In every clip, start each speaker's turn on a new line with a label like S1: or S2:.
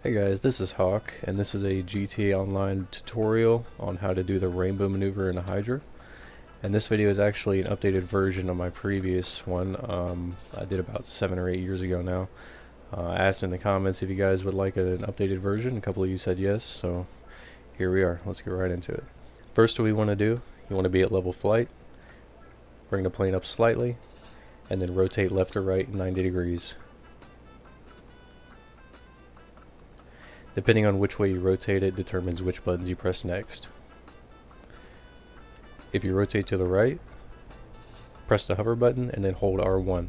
S1: Hey guys, this is Hawk, and this is a GTA Online tutorial on how to do the rainbow maneuver in a Hydra. And this video is actually an updated version of my previous one. I did about 7 or 8 years ago now. I asked in the comments if you guys would like an updated version. A couple of you said yes, so here we are. Let's get right into it. First, what we want to do, you want to be at level flight. Bring the plane up slightly, and then rotate left or right 90 degrees. Depending on which way you rotate it determines which buttons you press next. If you rotate to the right, press the hover button and then hold R1.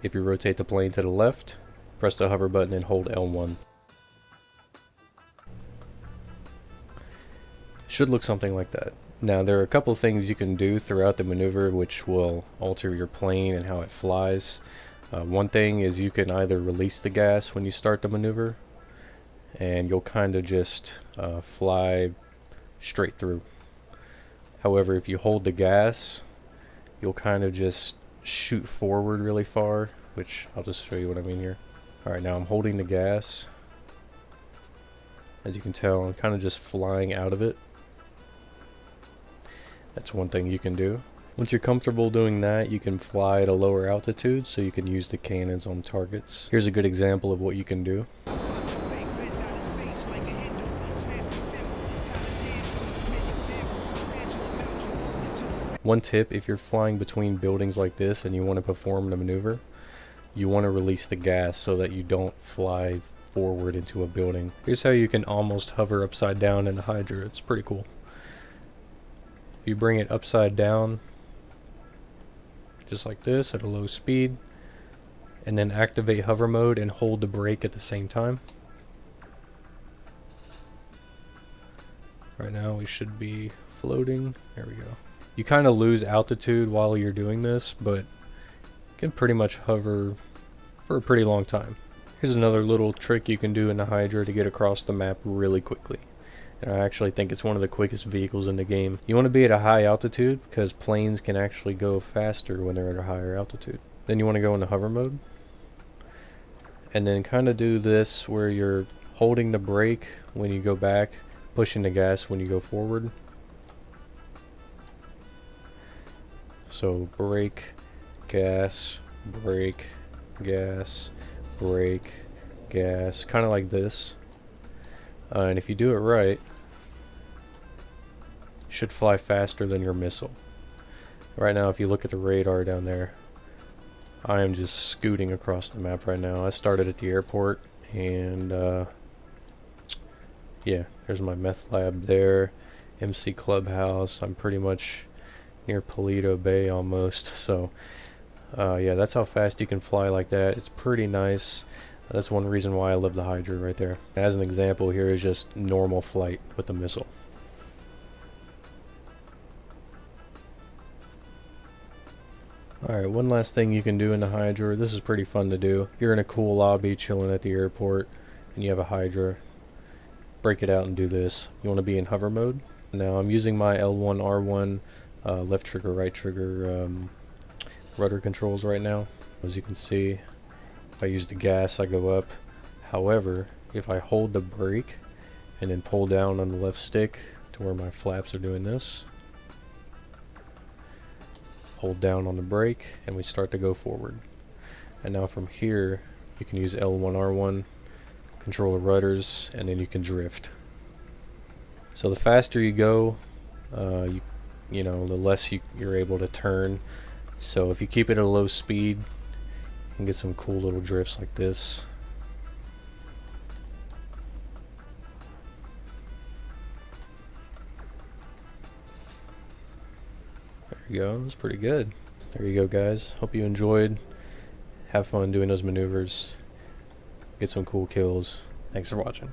S1: If you rotate the plane to the left, press the hover button and hold L1. Should look something like that. Now there are a couple things you can do throughout the maneuver which will alter your plane and how it flies. One thing is you can either release the gas when you start the maneuver and you'll kind of just fly straight through. However, if you hold the gas, you'll kind of just shoot forward really far, which I'll just show you what I mean here. Alright, now I'm holding the gas. As you can tell, I'm kind of just flying out of it. That's one thing you can do. Once you're comfortable doing that, you can fly at a lower altitude so you can use the cannons on targets. Here's a good example of what you can do. One tip, if you're flying between buildings like this and you want to perform the maneuver, you want to release the gas so that you don't fly forward into a building. Here's how you can almost hover upside down in a Hydra. It's pretty cool. If you bring it upside down, just like this at a low speed, and then activate hover mode and hold the brake at the same time. Right now we should be floating. There we go. You kind of lose altitude while you're doing this, but you can pretty much hover for a pretty long time. Here's another little trick you can do in the Hydra to get across the map really quickly. And I actually think it's one of the quickest vehicles in the game. You want to be at a high altitude because planes can actually go faster when they're at a higher altitude. Then you want to go into hover mode. And then kind of do this where you're holding the brake when you go back, pushing the gas when you go forward. So brake, gas, brake, gas, brake, gas, kind of like this. And if you do it right, you should fly faster than your missile. Right now, if you look at the radar down there, I am just scooting across the map right now. I started at the airport, and yeah, there's my meth lab there, MC Clubhouse. I'm pretty much near Paleto Bay almost, so yeah, that's how fast you can fly like that. It's pretty nice. That's one reason why I love the Hydra right there. As an example, here is just normal flight with a missile. Alright, one last thing you can do in the Hydra. This is pretty fun to do. You're in a cool lobby chilling at the airport and you have a Hydra. Break it out and do this. You want to be in hover mode. Now I'm using my L1, R1, left trigger, right trigger rudder controls right now. As you can see, if I use the gas, I go up. However, if I hold the brake and then pull down on the left stick to where my flaps are doing this, hold down on the brake, and we start to go forward. And now from here, you can use L1, R1, control the rudders, and then you can drift. So the faster you go, you know, the less you're able to turn. So if you keep it at a low speed, you can get some cool little drifts like this. There you go, that's pretty good. There you go, guys. Hope you enjoyed. Have fun doing those maneuvers. Get some cool kills. Thanks for watching.